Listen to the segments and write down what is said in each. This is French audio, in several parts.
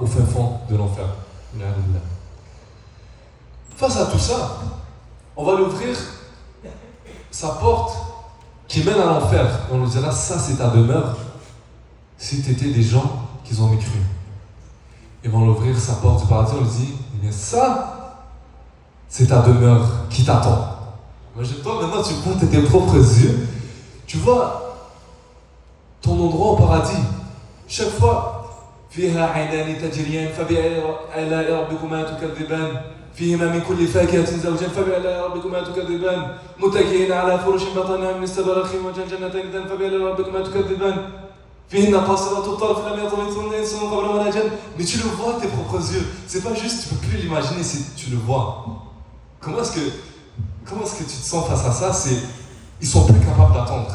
au fin fond de l'enfer. Face à tout ça, on va lui ouvrir sa porte qui mène à l'enfer. On lui dira, ça c'est ta demeure si tu étais des gens qui ont mécru. Ils vont l'ouvrir sa porte du paradis, on lui dit, eh bien ça, c'est ta demeure qui t'attend. Imagine-toi, maintenant tu pointes tes propres yeux, tu vois ton endroit au paradis. Chaque fois, فيها عينان تجريان فبأي ربكما تكذبان فيهما من كل فاكهة زوجان فبأي ربكما تكذبان متكئين على فرش بطنها من استبرق وجنتين فبأي ربكما تكذبان فيهن قاصرات الطرف لم يطمثهن إنس قبلهم ولا جان. Mais tu le vois de tes propres yeux. C'est pas juste, tu peux plus l'imaginer, tu le vois. Comment est-ce que tu te sens face à ça? Ils sont plus capables d'attendre.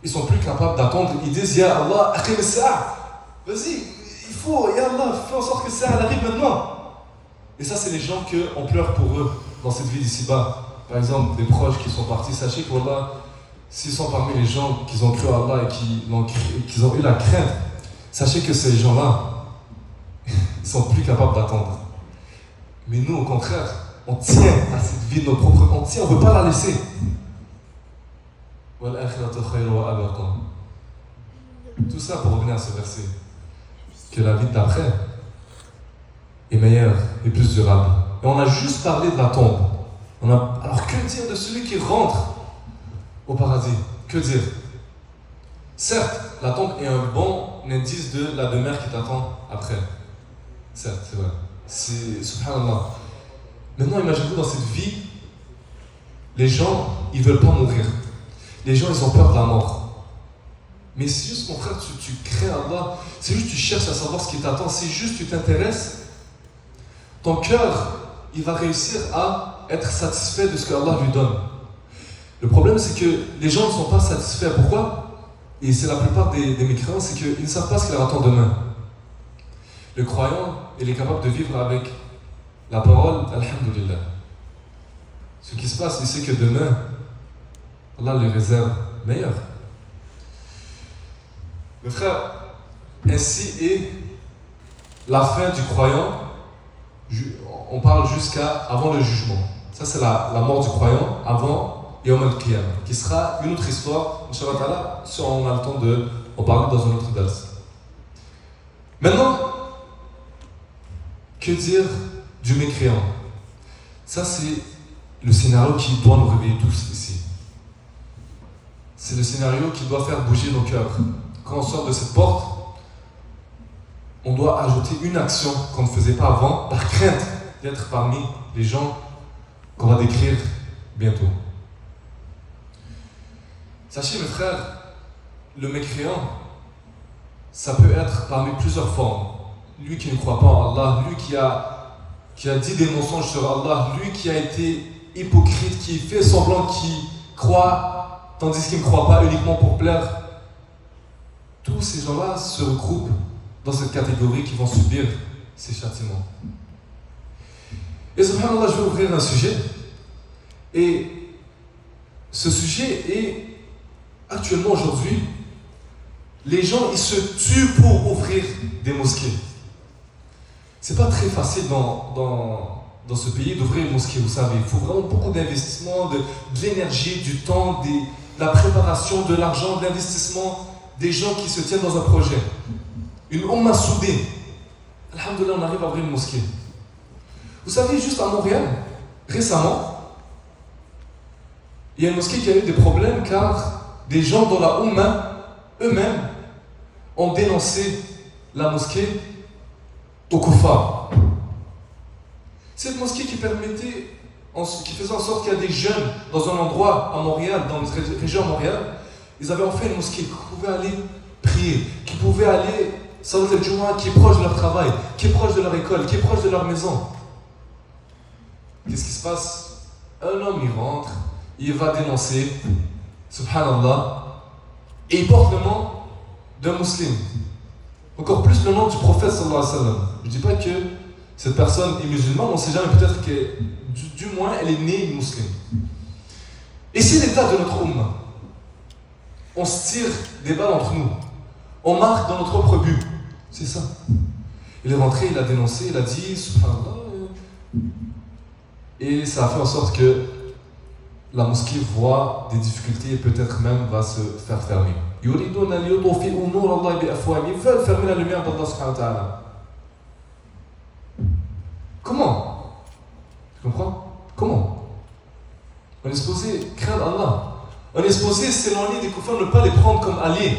Ils sont plus capables d'attendre. Ils disent, Ya Allah, aqim as-sa'a. Vas-y, il faut, Ya Allah, fais en sorte que ça arrive maintenant. Et ça, c'est les gens qu'on pleure pour eux dans cette vie d'ici-bas. Par exemple, des proches qui sont partis, sachez qu'Allah, s'ils sont parmi les gens qui ont cru à Allah et qui ont eu la crainte, sachez que ces gens-là, ils sont plus capables d'attendre. Mais nous, au contraire, on tient à cette vie de nos propres, on ne veut pas la laisser. Tout ça pour revenir à ce verset, que la vie d'après est meilleure et plus durable. Et on a juste parlé de la tombe. Alors que dire de celui qui rentre au paradis? Que dire? Certes, la tombe est un bon indice de la demeure qui t'attend après. Certes, c'est vrai. C'est subhanallah. Maintenant, imaginez-vous dans cette vie, les gens, ils ne veulent pas mourir. Les gens, ils ont peur de la mort. Mais c'est juste, mon frère, tu crées Allah. C'est juste, tu cherches à savoir ce qui t'attend. C'est juste, tu t'intéresses. Ton cœur, il va réussir à être satisfait de ce que Allah lui donne. Le problème, c'est que les gens ne sont pas satisfaits. Pourquoi? Et c'est la plupart des mécréants, c'est qu'ils ne savent pas ce qui leur attend demain. Le croyant, il est capable de vivre avec la parole, alhamdulillah. Ce qui se passe, il sait que demain, Allah le réserve meilleur. Mes frères, ainsi est la fin du croyant. On parle jusqu'à avant le jugement. Ça, c'est la mort du croyant avant Yawm al-Qiyamah, qui sera une autre histoire. Inch'Allah ta'ala, si on a le temps d'en parler dans un autre dars. Maintenant, que dire du mécréant? Ça, c'est le scénario qui doit nous réveiller tous ici. C'est le scénario qui doit faire bouger nos cœurs. Quand on sort de cette porte, on doit ajouter une action qu'on ne faisait pas avant, par crainte d'être parmi les gens qu'on va décrire bientôt. Sachez, mes frères, le mécréant, ça peut être parmi plusieurs formes. Lui qui ne croit pas en Allah, lui qui a dit des mensonges sur Allah, lui qui a été hypocrite, qui fait semblant qu'il croit, tandis qu'il ne croit pas uniquement pour plaire. Tous ces gens-là se regroupent dans cette catégorie qui vont subir ces châtiments. Et subhanallah, je vais ouvrir un sujet. Et ce sujet est, actuellement aujourd'hui, les gens, ils se tuent pour ouvrir des mosquées. C'est pas très facile dans ce pays d'ouvrir une mosquée, vous savez. Il faut vraiment beaucoup d'investissement, de l'énergie, du temps, de la préparation, de l'argent, de l'investissement, des gens qui se tiennent dans un projet. Une umma soudée. Alhamdoulilah, on arrive à ouvrir une mosquée. Vous savez, juste à Montréal, récemment, il y a une mosquée qui a eu des problèmes car des gens dans la umma, eux-mêmes, ont dénoncé la mosquée au kuffar. Cette mosquée qui faisait en sorte qu'il y a des jeunes dans un endroit à Montréal, dans une région à Montréal, ils avaient enfin une mosquée qui pouvait aller prier, qui pouvait aller salat al-Jumu'ah, qui est proche de leur travail, qui est proche de leur école, qui est proche de leur maison. Qu'est-ce qui se passe? Un homme, il rentre, il va dénoncer, subhanallah, et il porte le nom d'un musulman. Encore plus le nom du prophète sallallahu alayhi wa sallam. Je ne dis pas que cette personne est musulmane, on ne sait jamais, peut-être que du moins elle est née musulmane. Et c'est l'état de notre umma. On se tire des balles entre nous. On marque dans notre propre but. C'est ça. Il est rentré, il a dénoncé, il a dit subhanallah. Et ça a fait en sorte que la mosquée voit des difficultés et peut-être même va se faire fermer. Ils veulent fermer la lumière d'Allah subhanahu wa ta'ala. Comment? Tu comprends? Comment? On est supposé craindre Allah. On est supposé s'éloigner des kuffars, ne pas les prendre comme alliés.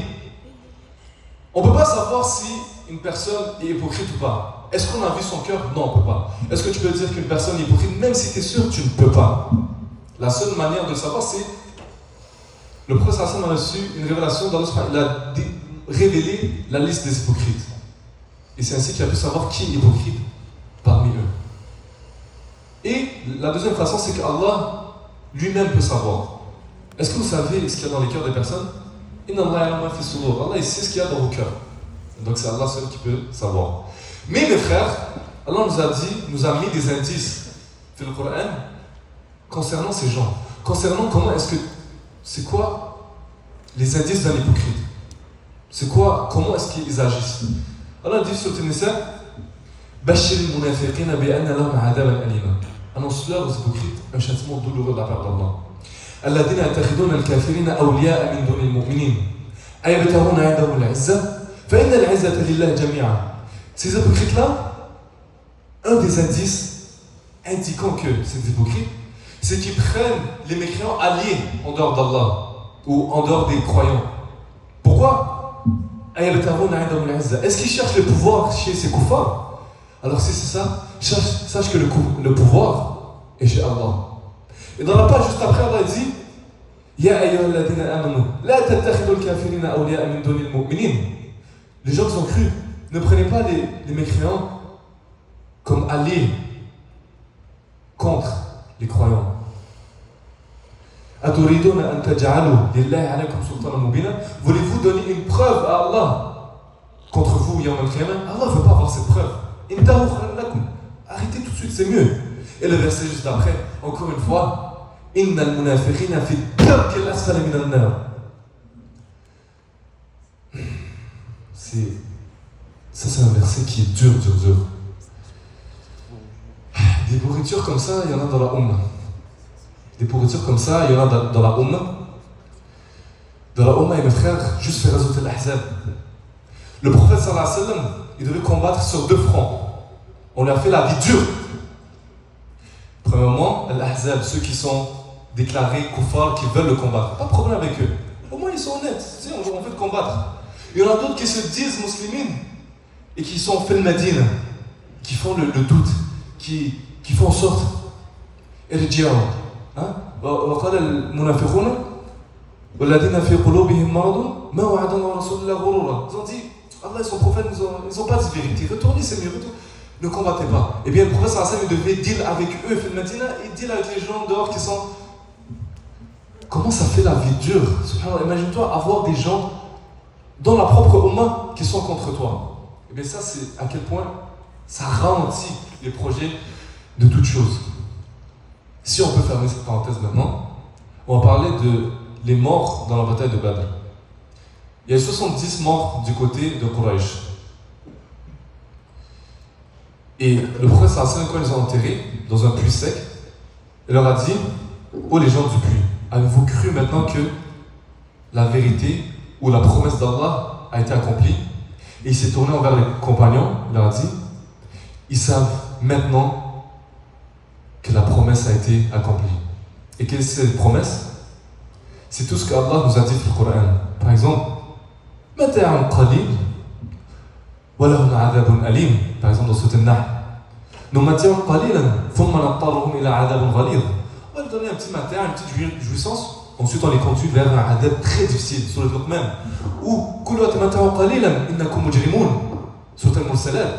On ne peut pas savoir si une personne est hypocrite ou pas. Est-ce qu'on a vu son cœur? Non, on ne peut pas. Est-ce que tu peux dire qu'une personne est hypocrite? Même si tu es sûr, tu ne peux pas. La seule manière de le savoir, c'est le prophète a reçu une révélation d'Allah. Il a révélé la liste des hypocrites. Et c'est ainsi qu'il a pu savoir qui est hypocrite parmi eux. Et la deuxième façon, c'est qu'Allah lui-même peut savoir. Est-ce que vous savez ce qu'il y a dans les cœurs des personnes? Allah, il sait ce qu'il y a dans vos cœurs. Donc c'est Allah seul qui peut savoir. Mais mes frères, Allah nous a mis des indices dans le Coran concernant ces gens. Concernant c'est quoi les indices d'un hypocrite? C'est quoi, comment est-ce qu'ils agissent? Allah dit sur An-Nisa, Bashir al-munafiqina bi'anna lahum 'adaban alima. Annonce-leur aux hypocrites un châtiment douloureux de la part d'Allah. الذين يتخذون الكافرين أولياء من دون المؤمنين أيبتغون عندهم العزة فإن العزة لله جميعا. Ces hypocrites-là, un des indices indiquant que c'est des hypocrites, c'est qu'ils prennent les mécréants alliés en dehors d'Allah ou en dehors des croyants. Pourquoi? Est-ce qu'ils cherchent le pouvoir chez ces kuffars? Alors si c'est ça, sache que le pouvoir est chez Allah. Et dans la page juste après, Allah dit Ya ayyuhalladhina amanu la tattakhidul kafirina awliya min dunil mu'minin. Les gens qui ont cru, ne prenez pas les mécréants comme alliés contre les croyants. Aturiduna an taj'alu lillahi alaykum sultanan mubina. Voulez-vous donner une preuve à Allah contre vous yawm al-qiyamah? Allah ne veut pas avoir cette preuve. Intahu khayran lakum. Arrêtez tout de suite, c'est mieux. Et le verset juste après, encore une fois, Innal munafiqina fi ad-darki al-asfali min an-nar. C'est un verset qui est dur. Des pourritures comme ça, il y en a dans la Ummah. Des pourritures comme ça, il y en a dans la Ummah. Dans la Ummah, et mes frères, juste faire résulter l'Ahzab. Le prophète sallallahu alayhi wa sallam, il devait combattre sur deux fronts. On lui a fait la vie dure. Premièrement, l'Ahzab, ceux qui sont déclarés kuffar, qui veulent le combattre. Pas de problème avec eux. Au moins, ils sont honnêtes. Tu sais, on veut le combattre. Il y en a d'autres qui se disent muslimines et qui sont fait le Medina, qui font le doute, qui font en sorte. Irji'u. وقال المنافقون والذين في قلوبهم مرض ما وعدنا رسول الله غرورا. Ils ont dit, Allah et son prophète, ils n'ont pas dit vérité. Retournez, c'est mieux. Ne combattez pas. Eh bien, le prophète sallallahu alayhi wa sallam devait deal avec eux, fait le Medina, et deal avec les gens dehors qui sont. Comment ça fait la vie dure? Imagine-toi avoir des gens dans la propre Ummah qui sont contre toi. Et bien ça, c'est à quel point ça ralentit les projets de toutes choses. Si on peut fermer cette parenthèse maintenant, on va parler de les morts dans la bataille de Badr. Il y a 70 morts du côté de Quraysh. Et le prophète sallallahu alayhi wa sallam, quand ils ont enterré dans un puits sec, il leur a dit, ô les gens du puits, avez-vous cru maintenant que la vérité ou la promesse d'Allah a été accomplie? Et il s'est tourné envers les compagnons, il leur a dit, ils savent maintenant que la promesse a été accomplie. Et quelle est cette promesse? C'est tout ce qu'Allah nous a dit dans le Coran. Par exemple, Mata'un qalil wa lahum 'adhabun alim. Par exemple dans Sourate An-Nahl. Nous mata'un qalilan thumma nattaruhum ila 'adhabin ghalidh. On va leur donner un petit matin, une petite jouissance. Ensuite, on les conduit vers un adab très difficile, sur le truc même. Ou Kulu atmata'u qalilan innakum mujrimun. Sourate Al-Mursalat.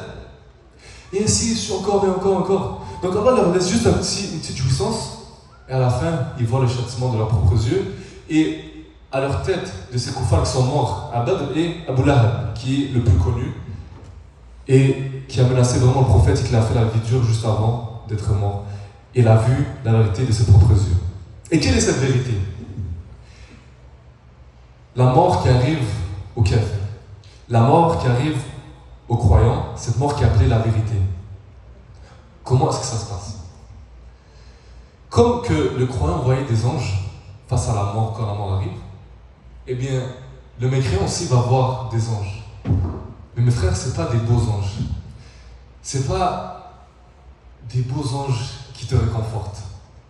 Et ainsi, encore et encore. Donc Allah leur laisse juste une petite jouissance, et à la fin, ils voient le châtiment de leurs propres yeux, et à leur tête de ces kuffars qui sont morts à Badr est Abu Lahab, qui est le plus connu, et qui a menacé vraiment le prophète et qui l'a fait la vie dure juste avant d'être mort. Il a vu la vérité de ses propres yeux. Et quelle est cette vérité? La mort qui arrive au kafir, la mort qui arrive aux croyants, cette mort qui est appelée la vérité. Comment est-ce que ça se passe? Comme que le croyant voyait des anges face à la mort quand la mort arrive, eh bien, le mécréant aussi va voir des anges. Mais mes frères, ce n'est pas des beaux anges. Ce n'est pas des beaux anges qui te réconfortent.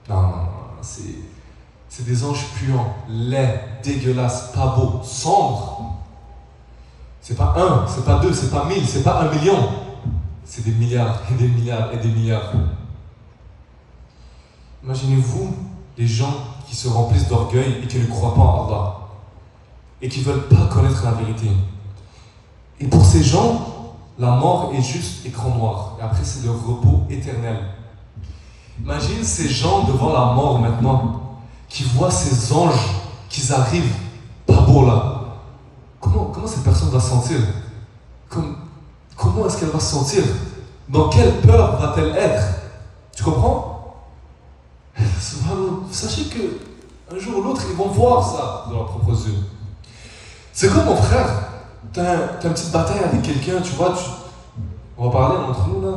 Non, non, non. C'est des anges puants, laids, dégueulasses, pas beaux, sombres. C'est pas un, c'est pas deux, c'est pas 1000, c'est pas 1 million. C'est des milliards et des milliards et des milliards. Imaginez-vous les gens qui se remplissent d'orgueil et qui ne croient pas en Allah et qui ne veulent pas connaître la vérité. Et pour ces gens, la mort est juste écran noir. Et après, c'est le repos éternel. Imagine ces gens devant la mort maintenant, qui voient ces anges qui arrivent, pas beaux là. Comment cette personne va se sentir? Comment est-ce qu'elle va se sentir? Dans quelle peur va-t-elle être? Tu comprends? Sachez que un jour ou l'autre, ils vont voir ça de leurs propres yeux. C'est comme mon frère, t'as une petite bataille avec quelqu'un, tu vois, on va parler entre nous là.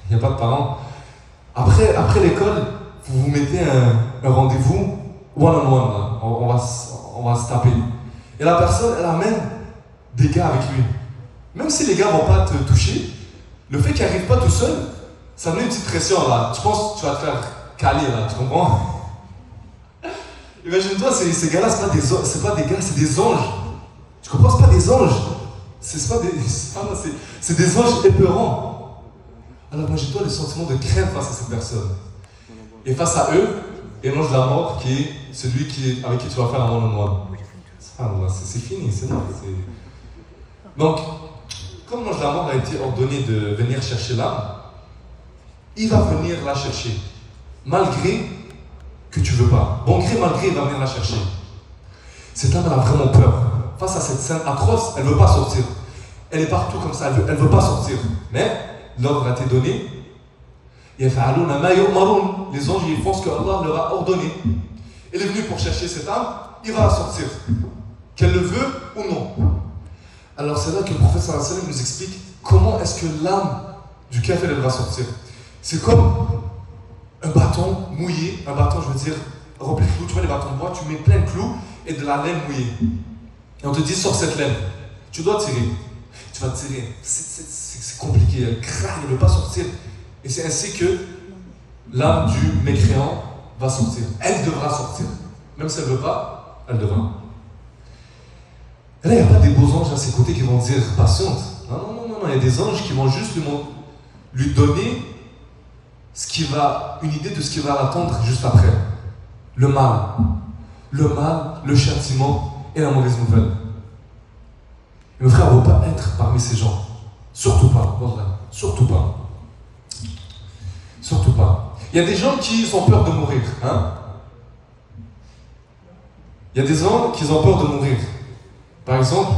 Il n'y a pas de parents. Après l'école, vous mettez un rendez-vous one-on-one là. On va se taper. Et la personne, elle amène des gars avec lui. Même si les gars ne vont pas te toucher, le fait qu'il n'arrive pas tout seul, ça met une petite pression là. Tu penses que tu vas te faire caler là, tu comprends? Imagine-toi, ces gars-là, c'est pas des gars, c'est des anges. Tu comprends? C'est pas des anges. C'est des anges épeurants. Alors imagine-toi le sentiment de crainte face à cette personne. Et face à eux, et l'ange de la mort qui est celui avec qui tu vas faire un one-on-one. C'est fini, c'est bon. Donc, comme l'ange de la mort a été ordonné de venir chercher l'âme, il va venir la chercher, malgré que tu veux pas. Bon gré, mal gré, il va venir la chercher. Cette âme, elle a vraiment peur. Face à cette scène atroce, elle ne veut pas sortir. Elle est partout comme ça, elle veut pas sortir. Mais l'ordre a été donné. Les anges, ils font ce que Allah leur a ordonné. Elle est venue pour chercher cette âme, il va la sortir. Qu'elle le veut ou non. Alors c'est là que le prophète sallallahu alayhi wa sallam nous explique comment est-ce que l'âme du kafir elle va sortir. C'est comme un bâton mouillé, un bâton je veux dire rempli de clous, tu vois les bâtons de bois, tu mets plein de clous et de la laine mouillée. Et on te dit sors cette laine, tu dois tirer. Tu vas tirer, c'est compliqué, elle craque, elle ne veut pas sortir. Et c'est ainsi que l'âme du mécréant va sortir. Elle devra sortir. Même si elle ne veut pas, elle devra. Et là, il n'y a pas des beaux anges à ses côtés qui vont dire patiente. Non. Il y a des anges qui vont juste lui donner une idée de ce qui va l'attendre juste après. Le mal, le châtiment et la mauvaise nouvelle. Et mon frère ne veut pas être parmi ces gens. Surtout pas. Surtout pas. Surtout pas. Il y a des gens qui ont peur de mourir. Il y a des gens qui ont peur de mourir. Par exemple,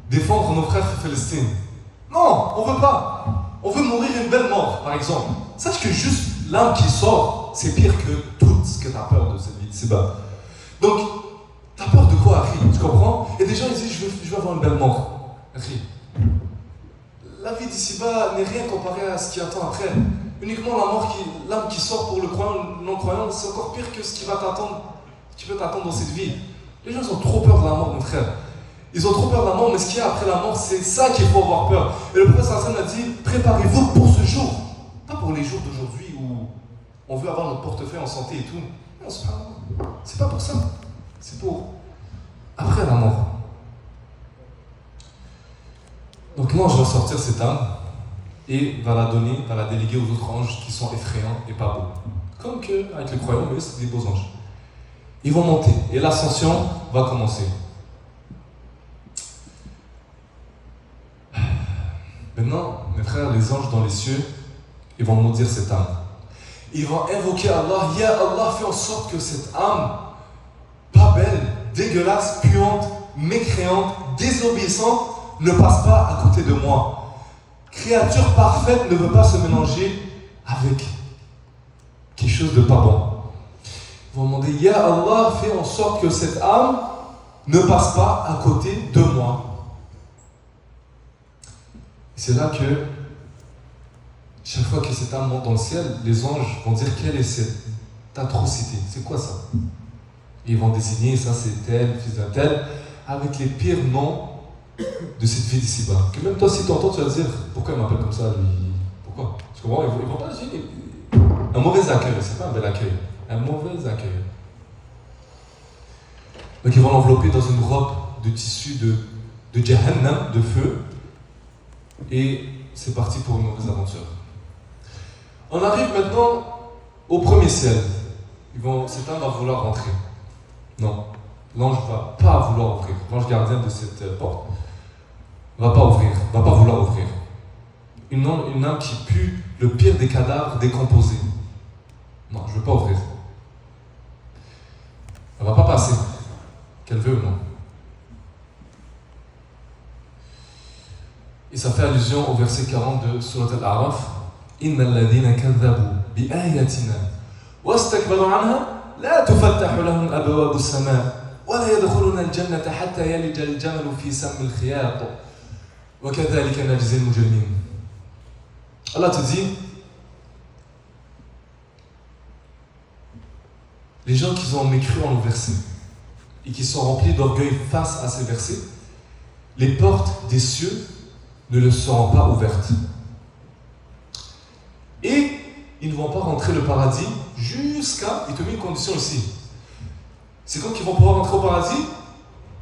défendre nos frères palestiniens. Non, on ne veut pas. On veut mourir une belle mort, par exemple. Sache que juste l'âme qui sort, c'est pire que tout ce que tu as peur de cette vie d'ici-bas. Donc, tu as peur de quoi, Harry? Tu comprends? Et des gens ils disent, je veux avoir une belle mort. Harry, la vie d'ici-bas n'est rien comparé à ce qui attend après. Uniquement l'âme qui sort pour le croyant, le non-croyant, c'est encore pire que ce qui va t'attendre, qui peut t'attendre dans cette vie. Les gens ont trop peur de la mort, mon frère. Ils ont trop peur de la mort, mais ce qu'il y a après la mort, c'est ça qu'il faut avoir peur. Et le prophète sallallahu alayhi wa sallam a dit, préparez-vous pour ce jour. Pas pour les jours d'aujourd'hui où on veut avoir notre portefeuille en santé et tout. Non, c'est pas pour ça. C'est pour après la mort. Donc l'ange va sortir cette âme et va la déléguer aux autres anges qui sont effrayants et pas beaux. Comme qu'avec les croyants, mais eux, c'est des beaux anges. Ils vont monter et l'ascension va commencer. Maintenant, mes frères, les anges dans les cieux, ils vont maudire cette âme. Ils vont invoquer Allah. Ya Allah, fais en sorte que cette âme, pas belle, dégueulasse, puante, mécréante, désobéissante, ne passe pas à côté de moi. Créature parfaite ne veut pas se mélanger avec quelque chose de pas bon. Ils vont demander, Ya Allah, fais en sorte que cette âme ne passe pas à côté de moi. C'est là que, chaque fois que cette âme monte dans le ciel, les anges vont dire quelle est cette atrocité, c'est quoi ça? Et ils vont désigner, ça c'est tel, fils d'un tel, avec les pires noms de cette vie d'ici-bas. Que même toi, si tu entends, tu vas te dire, pourquoi il m'appelle comme ça, lui? Pourquoi? Tu comprends? Ils vont pas dire un mauvais accueil, c'est pas un bel accueil, un mauvais accueil. Donc ils vont l'envelopper dans une robe de tissu de Jahannam, de feu, et c'est parti pour une mauvaise aventure. On arrive maintenant au premier ciel. Cette âme va vouloir rentrer. Non, l'ange ne va pas vouloir ouvrir. L'ange gardien de cette porte ne va pas vouloir ouvrir. Une âme qui pue le pire des cadavres décomposés. Non, je ne veux pas ouvrir. Elle ne va pas passer, qu'elle veut ou non. Et ça fait allusion au verset 40 de Surat Al-A'raf. Inna alladhina kadhabu bi ayatina wastakbaru anha la tufattahu lahum abwabu as-sama' wa la yadkhuluna al-jannata hatta yalija al-jamalu fi sammi al-khiyat wa kadhalika najzi al-mujrimin. Allah te dit, les gens qui ont mécru en le verset et qui sont remplis d'orgueil face à ces versets, les portes des cieux ne leur seront pas ouvertes. Et ils ne vont pas rentrer le paradis jusqu'à... Il te met une condition ici. C'est quand qu'ils vont pouvoir rentrer au paradis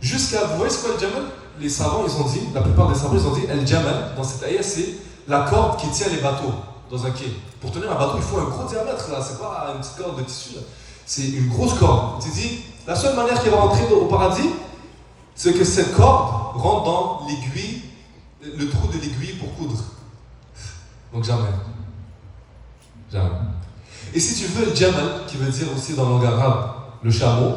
jusqu'à... Vous voyez ce qu'est le Jamal? Les savants, ils ont dit, la plupart des savants, ils ont dit, El Jamal, dans cette ayah, c'est la corde qui tient les bateaux dans un quai. Pour tenir un bateau, il faut un gros diamètre, là. C'est pas une petite corde de tissu, là. C'est une grosse corde. Tu dis, la seule manière qu'elle va rentrer au paradis, c'est que cette corde rentre dans l'aiguille, le trou de l'aiguille pour coudre. Donc jamais. Jamais. Et si tu veux le Jamal, qui veut dire aussi dans la langue arabe le chameau,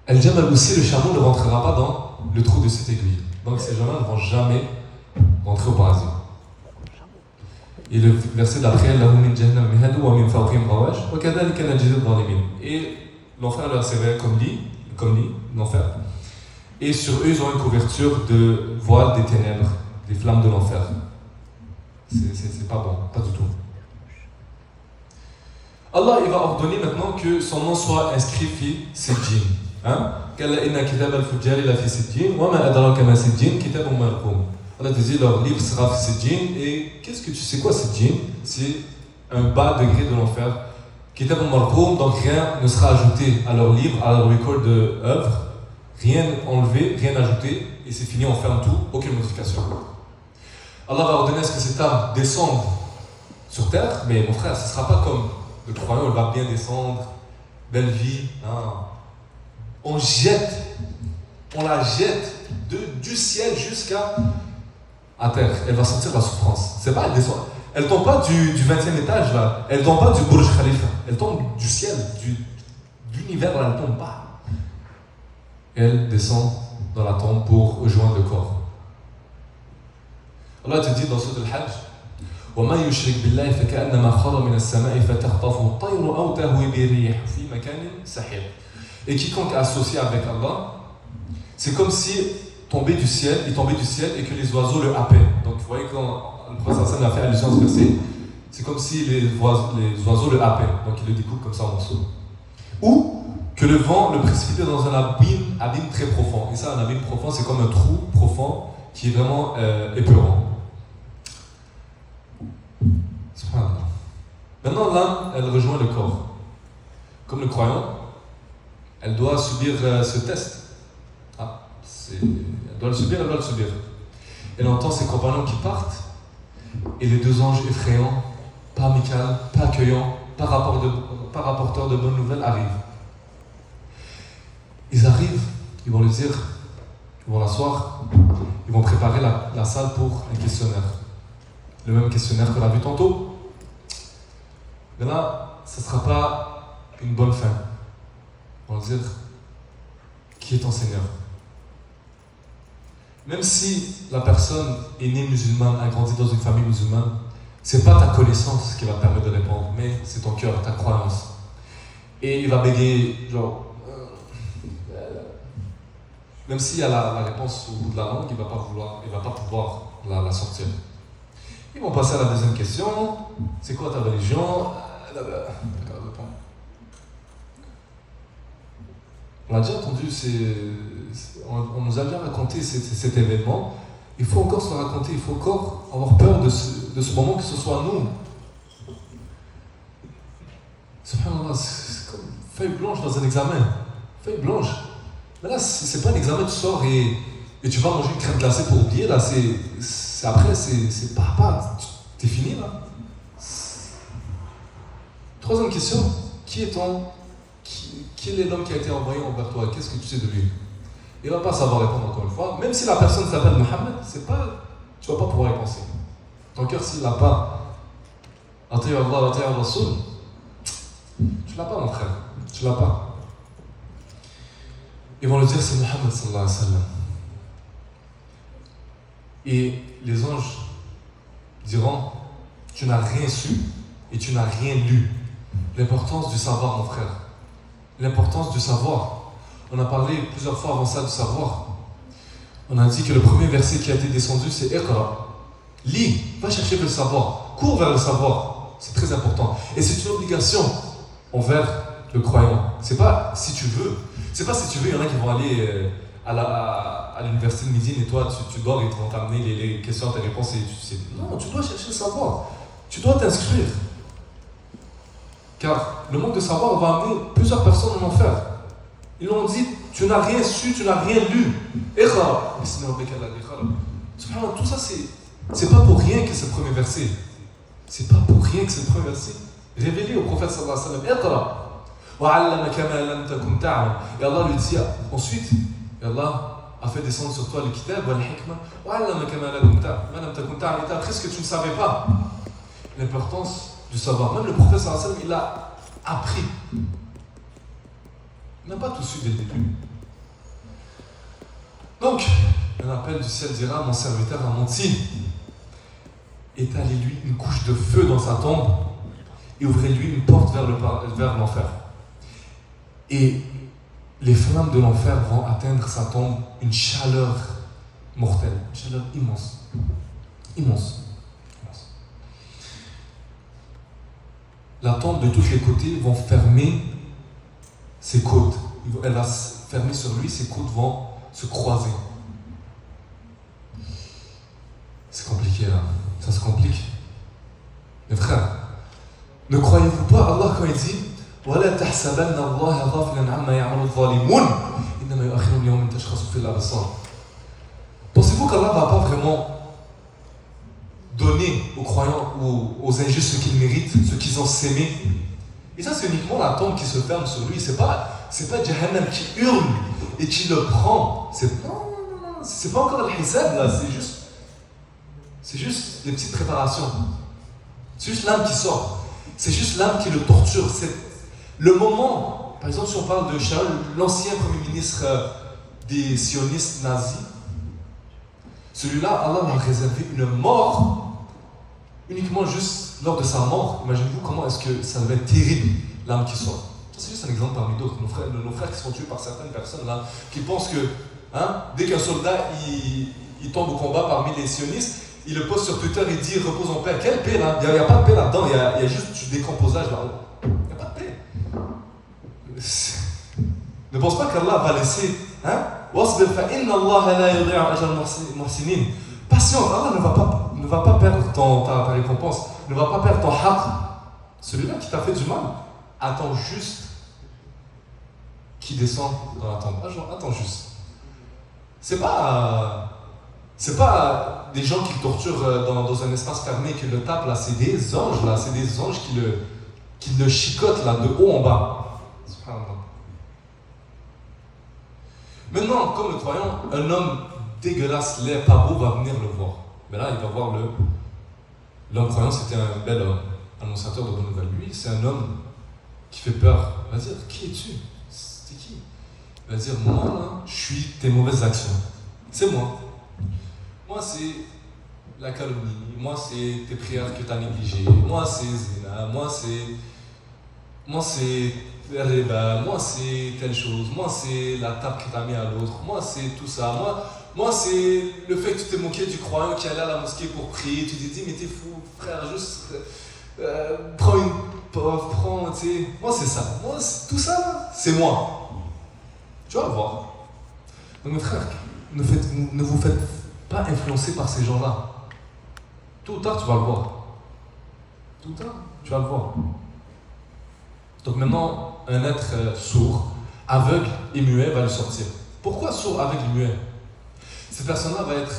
el Jamal aussi, le chameau ne rentrera pas dans le trou de cette aiguille. Donc ces gens-là ne vont jamais rentrer au paradis. Et le verset d'après, et l'enfer leur serait comme lit, l'enfer. Et sur eux, ils ont une couverture de voile des ténèbres, des flammes de l'enfer. C'est pas bon, pas du tout. Allah, il va ordonner maintenant que son nom soit inscrit fi Sijjin. Allah te dit, leur livre sera fi Sijjin. Et qu'est-ce que tu sais quoi Sijjin? C'est un bas degré de l'enfer. Kitab al-Marqoum, donc rien ne sera ajouté à leur livre, à leur record de œuvres. Rien enlevé, rien ajouté, et c'est fini, on ferme tout, aucune modification. Allah va ordonner à ce que cette âme descende sur terre, mais mon frère, ce ne sera pas comme le croyant, il va bien descendre, belle vie. On la jette du ciel jusqu'à à terre. Elle va sentir la souffrance. C'est pas, elle descend. Elle tombe pas du 20e étage, là. Elle tombe pas du Burj Khalifa. Elle tombe du ciel, de l'univers, là, elle tombe pas. Elle descend dans la tombe pour rejoindre le corps. Allah te dit dans Sourate Al-Hajj, وَمَا يُشْرِكْ بِاللَّهِ فَكَأَنَّمَا خَرَّ مِنَ السَّمَاءِ فَتَخْطَفُهُ الطَّيْرُ أَوْ تَهْوِي بِهِ الرِّيحُ فِي مَكَانٍ سَحِيقٍ. Et quiconque est associé avec Allah, c'est comme si il tombait du ciel et que les oiseaux le happaient. Donc vous voyez quand le prophète Hassan a fait allusion à ce verset, c'est comme si les oiseaux le happaient, donc il le découpe comme ça en morceaux. Ou que le vent le précipitait dans un abîme très profond. Et ça, un abîme profond, c'est comme un trou profond qui est vraiment épeurant. Maintenant, l'âme, elle rejoint le corps. Comme le croyant, elle doit subir ce test. Elle doit le subir. Elle entend ses compagnons qui partent, et les deux anges effrayants, pas amicaux, pas accueillants, pas rapporteurs de bonnes nouvelles arrivent. Ils arrivent, ils vont lui dire, ils vont l'asseoir, ils vont préparer la salle pour un questionnaire. Le même questionnaire qu'on a vu tantôt. Mais là, ce ne sera pas une bonne fin. On va dire, qui est ton Seigneur? Même si la personne est née musulmane, a grandi dans une famille musulmane, ce n'est pas ta connaissance qui va te permettre de répondre, mais c'est ton cœur, ta croyance. Et il va bégayer, genre... même s'il y a la réponse au bout de la langue, il ne va pas pouvoir la sortir. Ils vont passer à la deuxième question. C'est quoi ta religion? On a déjà entendu, on nous a déjà raconté cet événement. Il faut encore se le raconter, il faut encore avoir peur de ce moment que ce soit nous. Subhanallah, c'est comme feuille blanche dans un examen. Feuille blanche. Mais là, c'est pas un examen, tu sors et tu vas manger une crème glacée pour oublier. Là, après, c'est pas. T'es fini là. Troisième question. Quel est l'homme qui a été envoyé envers toi? Qu'est-ce que tu sais de lui? Il ne va pas savoir répondre encore une fois. Même si la personne s'appelle Mohammed, tu ne vas pas pouvoir y penser. Ton cœur, s'il n'a pas Ati'u Allah, Ati'u Rasoul, tu l'as pas, mon frère. Tu l'as pas. Ils vont le dire, c'est Mohammed sallallahu alayhi wa sallam. Et les anges diront, tu n'as rien su et tu n'as rien lu. L'importance du savoir, mon frère. L'importance du savoir. On a parlé plusieurs fois avant ça du savoir. On a dit que le premier verset qui a été descendu, c'est Iqra. Lis, va chercher le savoir. Cours vers le savoir. C'est très important. Et c'est une obligation envers le croyant. C'est pas si tu veux. C'est pas si tu veux, il y en a qui vont aller à l'université de Médine et toi, tu dors et ils vont t'amener les questions, tes réponses et tu sais. Non, tu dois chercher le savoir. Tu dois t'inscrire. Car le manque de savoir va amener plusieurs personnes en enfer. Ils l'ont dit, tu n'as rien su, tu n'as rien lu. Iqra. Subhanallah, tout ça, c'est pas pour rien que c'est le premier verset. C'est pas pour rien que c'est le premier verset. Révélé au prophète sallallahu alayhi wa sallam. Iqra. وَعَلَّمَكَ مَا لَمْ تَكُنْ تَعْلَمْ. Et Allah lui dit ensuite, et Allah a fait descendre sur toi le kitab, wal-hikma, وَعَلَّمَكَ مَا لَمْ تَكُنْ تَعْلَمْ. Il t'a appris ce que tu ne savais pas. L'importance du savoir. Même le prophète sallallahu alayhi wa sallam, il a appris. Il n'a pas tout su dès le début. Donc, un appel du ciel dira, mon serviteur a menti. Étalez-lui une couche de feu dans sa tombe et ouvrez-lui une porte vers l'enfer. Et les flammes de l'enfer vont atteindre sa tombe une chaleur mortelle, une chaleur immense. Immense. La tombe de tous les côtés vont fermer ses côtes. Elle va se fermer sur lui, ses côtes vont se croiser. C'est compliqué là, ça se complique. Mes frères, ne croyez-vous pas Allah quand il dit وَلَا تَحْسَبَنَّ اللَّهَ غَافِلًا عَمَّا يَعْمَلُ الظَّالِمُونَ إِنَّمَا يُؤَخِّرُهُمْ لِيَوْمٍ تَشْخَصُ فِيهِ الْأَبْصَارُ. Pensez-vous qu'Allah ne va pas vraiment donner aux croyants ou aux injustes ce qu'ils méritent, ce qu'ils ont sémé? Et ça, c'est uniquement la tombe qui se ferme sur lui. C'est pas Jahannam qui hurle et qui le prend. Non, c'est pas encore le hisab là, c'est juste des petites préparations. C'est juste l'âme qui sort. C'est juste l'âme qui le torture. C'est le moment, par exemple, si on parle de Shaul, l'ancien premier ministre des sionistes nazis, celui-là, Allah va réserver une mort uniquement juste lors de sa mort. Imaginez-vous comment est-ce que ça devait être terrible, l'âme qui sort. C'est juste un exemple parmi d'autres. Nos frères qui sont tués par certaines personnes là, qui pensent que dès qu'un soldat il tombe au combat parmi les sionistes, il le poste sur Twitter et dit repose en paix. Quelle paix là? Il n'y a pas de paix là-dedans, il y a juste du décomposage là-haut. Il n'y a pas de paix. Ne pense pas qu'Allah va laisser. Patience, Allah ne va pas perdre ta récompense, ne va pas perdre ton haq. Celui-là qui t'a fait du mal, attends juste qu'il descende dans la tombe. Attends juste. C'est pas des gens qui le torturent dans un espace fermé, qui le tapent là, c'est des anges là, c'est des anges qui le chicotent là, de haut en bas. Maintenant, comme le croyant, un homme dégueulasse, laid, pas beau, va venir le voir. Mais là, il va voir l'homme croyant, c'était un bel homme, annonciateur de bonnes nouvelles. Lui, c'est un homme qui fait peur. Il va dire, qui es-tu? C'est qui? Il va dire, moi là, je suis tes mauvaises actions. C'est moi. Moi, c'est la calomnie. Moi, c'est tes prières que tu as négligées. Moi, c'est zina. Moi, c'est riba. Moi, c'est telle chose. Moi, c'est la table que tu as mis à l'autre. Moi, c'est tout ça. Moi, c'est le fait que tu t'es moqué du croyant qui allait à la mosquée pour prier. Tu t'es dit, mais t'es fou, frère, juste prends une pauvre, prends, tu sais. Moi, c'est ça. Moi, tout ça, c'est moi. Tu vas le voir. Donc, mes frères, ne vous faites pas influencer par ces gens-là. Tôt ou tard, tu vas le voir. Tôt ou tard, tu vas le voir. Donc maintenant, un être sourd, aveugle et muet va le sortir. Pourquoi sourd, aveugle et muet? Cette personne-là va être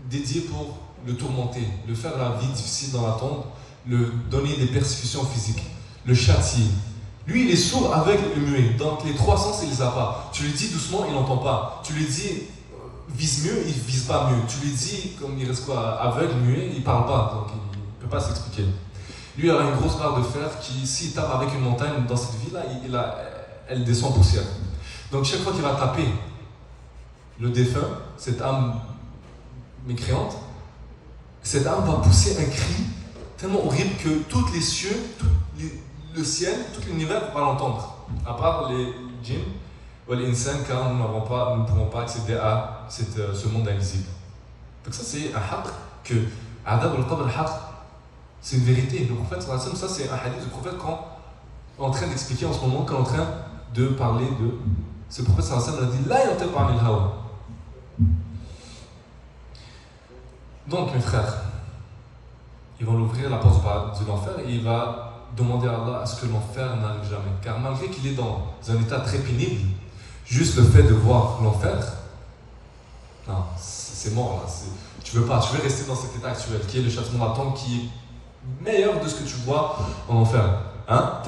dédiée pour le tourmenter, le faire la vie difficile dans la tombe, le donner des persécutions physiques, le châtier. Lui, il est sourd, aveugle et muet. Donc les trois sens, il les a pas. Tu lui dis doucement, il n'entend pas. Tu lui dis vise mieux, il vise pas mieux. Tu lui dis, comme il reste quoi, aveugle, muet, il parle pas, donc il peut pas s'expliquer. Lui, il a une grosse barre de fer qui, s'il tape avec une montagne dans cette vie-là, elle descend en poussière. Donc chaque fois qu'il va taper le défunt, cette âme mécréante, cette âme va pousser un cri tellement horrible que tous les cieux, le ciel, tout l'univers va l'entendre, à part les djinns ou les insans, car nous ne pouvons pas accéder à ce monde invisible. Donc ça, c'est un haqq que Adab al-Qabr al-Haqq, c'est une vérité. Le prophète, ça c'est un hadith du prophète quand on est en train d'expliquer en ce moment, quand on est en train de parler de... Ce prophète a dit « La yantiqu anil hawa ». Donc mes frères, ils vont l'ouvrir la porte de l'enfer et il va demander à Allah à ce que l'enfer n'arrive jamais. Car malgré qu'il est dans un état très pénible, juste le fait de voir l'enfer, non, c'est mort là. Tu veux rester dans cet état actuel qui est le châtiment d'attente, qui est meilleur de ce que tu vois en enfer. Hein?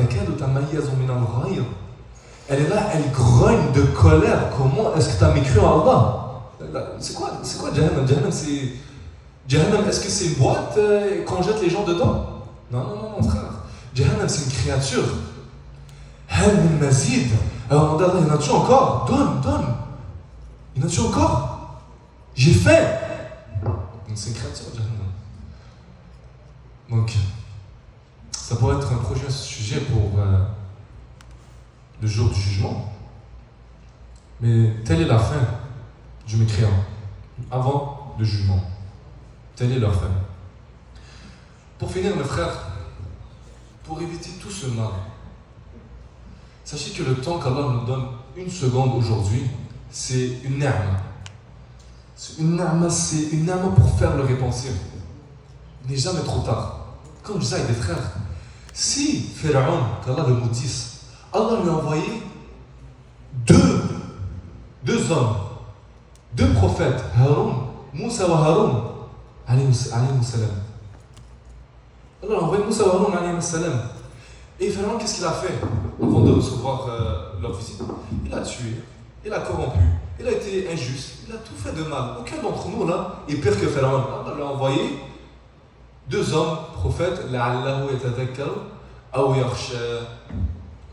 Elle est là, elle grogne de colère. Comment est-ce que tu as mécru en Allah? C'est quoi Jahannam? Jahannam, est-ce que c'est une boîte qu'on jette les gens dedans? Non, mon frère. Jahannam, c'est une créature. Hal min mazid. Alors, Allah, il y en a-tu encore? Donne. Il y en a-tu encore? J'ai faim. C'est une créature, Jahannam. Donc, ça pourrait être un projet, un sujet pour le jour du jugement. Mais telle est la fin du mécréant, avant le jugement. Telle est leur fin. Pour finir, mes frères, pour éviter tout ce mal, sachez que le temps qu'Allah nous donne, une seconde aujourd'hui, c'est une ni'ma. C'est une ni'ma pour faire le repentir. Il n'est jamais trop tard. Comme je disais avec des frères, si Pharaon, qu'Allah le maudisse, Allah lui a envoyé deux hommes, deux prophètes, Haroun, Moussa et Haroun, alayhi salam. Allah a envoyé Moussa et Haroun, alayhi salam. Et Pharaon, qu'est-ce qu'il a fait avant de recevoir leur visite? Il a tué, il a corrompu, il a été injuste, il a tout fait de mal. Aucun d'entre nous là est pire que Pharaon. Allah lui a envoyé deux hommes, prophètes, la'allahu yatadhakkar aw yakhsha.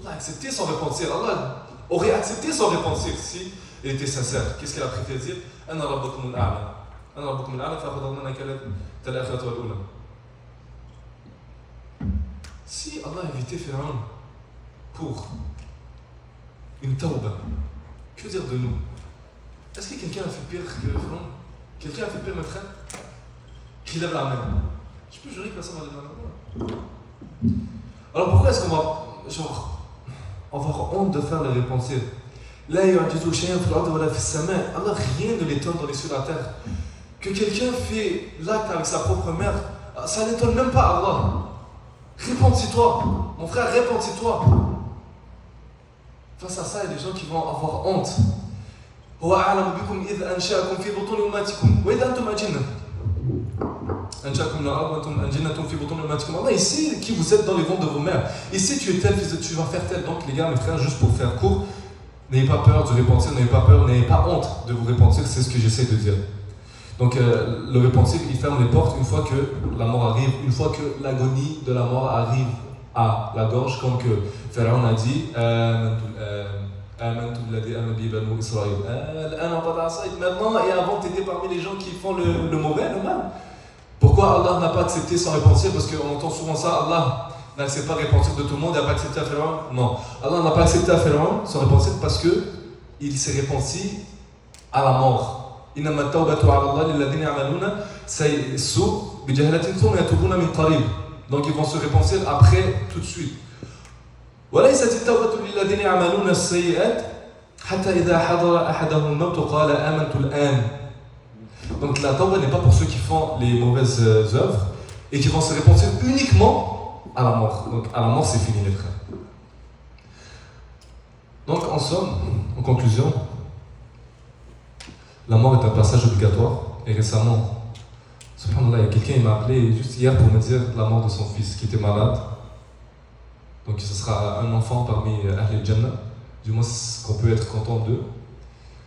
Allah a accepté son repentir. Allah aurait accepté son repentir si il était sincère. Qu'est-ce qu'il a préféré dire? Ana rabbukum al-a'la. Ana rabbukum al-a'la fa'khudhuna nakalat al-akhirati wal-ula. Si Allah a invité Pharaon pour une tawba, que dire de nous? Est-ce que quelqu'un a fait pire que Pharaon? Quelqu'un a fait pire, mes frères? Qui lève la main. Je peux jurer que personne va lever la main. Alors pourquoi est-ce qu'on va avoir honte de faire le repentir? Là, il y a un chien Allah, rien ne l'étonne dans les cieux de la terre. Que quelqu'un fait l'acte avec sa propre mère, ça n'étonne même pas Allah. Repentis-toi, mon frère, repentis-toi. Face à ça, il y a des gens qui vont avoir honte. Allah, il sait qui vous êtes dans les ventres de vos mères. Il sait tu es tel, tu vas faire tel. Donc les gars, mes frères, juste pour faire court, n'ayez pas peur de repentir, n'ayez pas peur, n'ayez pas honte de vous repentir, c'est ce que j'essaie de dire. Donc le repentir, il ferme les portes une fois que la mort arrive, une fois que l'agonie de la mort arrive à la gorge, comme que Pharaon a dit maintenant et avant tu étais parmi les gens qui font le mauvais, le mal. Pourquoi Allah n'a pas accepté sans repentir? Parce qu'on entend souvent ça, Allah n'accepte pas repentir de tout le monde, il n'a pas accepté à Pharaon. Non, Allah n'a pas accepté à Pharaon sans repentir parce qu'il s'est repenti à la mort. إنما التوبة على الله للذين يعملون السوء بجهالة ثم يتوبون من قريب. Donc ils vont se repentir après, tout de suite. وليست التوبة للذين يعملون السيئات حتى إذا حضر أحدهم الموت قال آمنت الآن. Donc la tawba n'est pas pour ceux qui font les mauvaises œuvres et qui vont se repentir uniquement à la mort. Donc à la mort c'est fini les frères. Donc en somme, en conclusion, la mort est un passage obligatoire. Et récemment, subhanallah, il y a quelqu'un qui m'a appelé juste hier pour me dire la mort de son fils qui était malade. Donc ce sera un enfant parmi Ahl al-Jannah, du moins qu'on peut être content d'eux.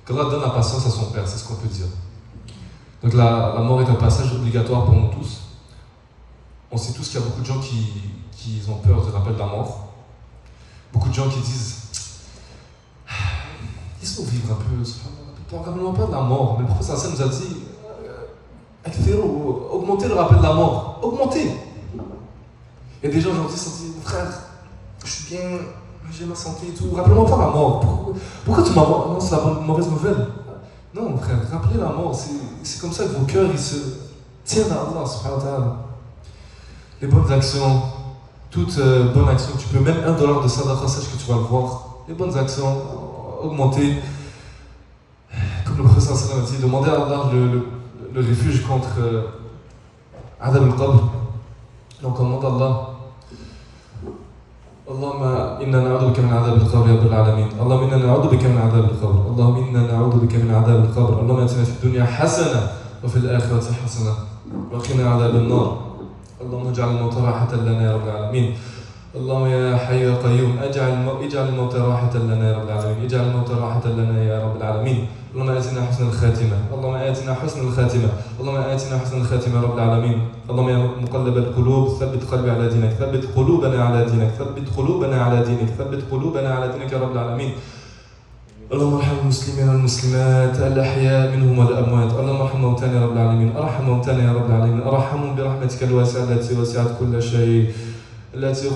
Qu'Allah donne la patience à son père, c'est ce qu'on peut dire. Donc la mort est un passage obligatoire pour nous tous. On sait tous qu'il y a beaucoup de gens qui ont peur du rappel de la mort. Beaucoup de gens qui disent laisse-nous vivre un peu, rappelle-moi pas de la mort. Mais le prophète Hassan nous a dit augmentez le rappel de la mort. Augmentez. Il y a des gens aujourd'hui qui se disent frère, je suis bien, j'ai ma santé et tout, rappelle-moi pas la mort. Pourquoi tu m'annonces la mauvaise nouvelle? Non frère, rappelez la mort. C'est comme ça que vos cœurs ils se tiennent à Allah subhanahu wa ta'ala. Les bonnes actions, toute bonne action, tu peux même $1 de sadaqa, sache que tu vas le voir. Les bonnes actions, augmenter. Comme le prophète sallallahu alayhi wa sallam a dit, demander à Allah le refuge contre Adab al-Qabr. Donc on demande à Allah اللهم إنا نعوذ بك من عذاب القبر يا رب العالمين. اللهم إنا نعوذ بك من عذاب القبر. اللهم إنا نعوذ بك من عذاب القبر. اللهم آتنا في الدنيا حسنة وفي الآخرة حسنة وقنا عذاب النار. اللهم اجعل الموت راحة لنا يا رب العالمين. اللهم يا حي يا قيوم اجعل الموت راحة لنا يا رب العالمين. اجعل الموت راحة لنا يا رب العالمين. اللهم آتنا حسن الخاتمة. اللهم آتنا حسن الخاتمة. اللهم آتنا حسن الخاتمة يا رب العالمين. اللهم يا مقلب القلوب ثبت قلبي على دينك. ثبت قلوبنا على دينك. ثبت قلوبنا على دينك. ثبت قلوبنا على دينك يا رب العالمين. اللهم ارحم المسلمين والمسلمات الأحياء منهم والأموات. اللهم ارحم موتانا يا رب العالمين. ارحم موتانا يا رب العالمين. ارحمهم برحمتك الواسعة التي وسعت كل شيء. التي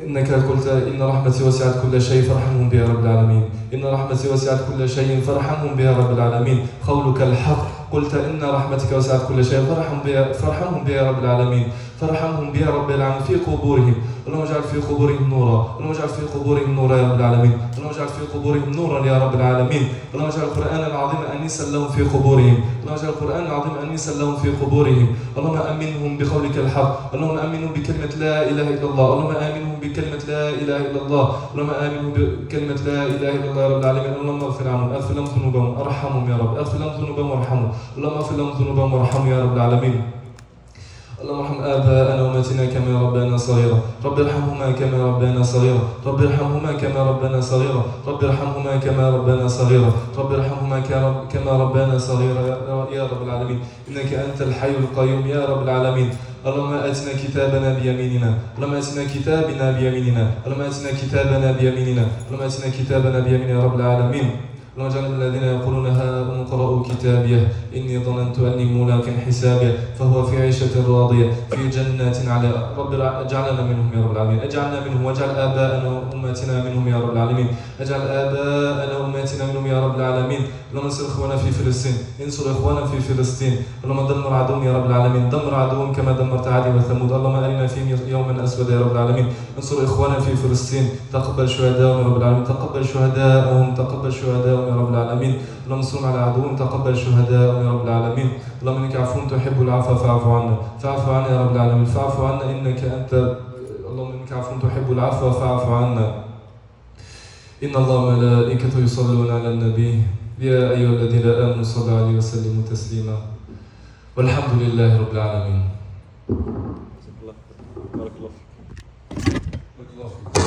إنك قلت إن رحمتي وسعت كل شيء فارحمهم بها رب العالمين. إن رحمتي وسعت كل شيء فارحمهم بها رب العالمين. قولك الحق قلت إن رحمتك وسعت كل شيء فارحمهم بها رب العالمين. فارحمهم بها رب العالمين في قبورهم. اللهم اجعل في قبورهم نورا. اللهم اجعل في قبورهم نورا يا رب العالمين. اللهم اجعل في قبورهم نورا يا رب العالمين. اللهم اجعل القرآن العظيم أنيسا لهم في قبورهم. اللهم اجعل القرآن العظيم أنيسا لهم في قبورهم. اللهم أمنهم بقولك الحق. اللهم أمنهم بكلمة لا إله إلا الله. اللهم آمنهم بكلمة لا إله إلا الله. اللهم آمنهم بكلمة لا إله إلا الله يا رب العالمين. اللهم اغفر عنهم، اغفر لهم ذنوبهم، ارحمهم يا رب، اغفر لهم ذنوبهم وارحمهم. اللهم اغفر لهم ذنوبهم وارحمهم يا رب العالمين. اللهم ارحم آباءنا وأمهاتنا كما ربنا صغيرا. رب ارحمهما كما ربنا صغيرا. رب ارحمهما كما ربنا صغيرا. رب ارحمهما كما ربنا صغيرا. رب ارحمهما كما ربنا صغيرا يا رب العالمين. إنك أنت الحي القيوم يا رب العالمين. اللهم آتنا كتابنا بيميننا. اللهم آتنا كتابنا بيميننا. اللهم آتنا كتابنا بيميننا. اللهم آتنا كتابنا بيميننا يا رب العالمين. اللهم اجعل الذين يقولون هاؤم اقرءوا كتابيه إني ظننت أني ملاق حسابيه فهو في عيشة راضية في جنات على. رب اجعلنا منهم يا رب العالمين. اجعلنا منهم واجعل آباءنا وأمهاتنا منهم يا رب العالمين. اجعل آباءنا وأمهاتنا منهم يا رب العالمين. اللهم انصر إخوانا في فلسطين. انصر إخوانا في فلسطين. اللهم دمر عدوهم يا رب العالمين. دمر عدوهم كما دمرت عاد وثمود. اللهم أرنا فيهم يوما أسود يا رب العالمين. انصر إخوانا في فلسطين. تقبل شهداءهم يا رب العالمين. تقبل شهداءهم. تقبل شهداءهم يا رب العالمين. اللهم انصرهم على عدوهم. تقبل شهداءهم يا رب العالمين. اللهم انك عفو تحب العفو فاعف عنا. فاعف عنا يا رب العالمين. فاعف عنا انك انت. اللهم انك عفو تحب العفو فاعف عنا. ان الله وملائكته يصلون على النبي يا ايها الذين امنوا صلوا عليه وسلموا تسليما. والحمد لله رب العالمين. بارك الله فيك.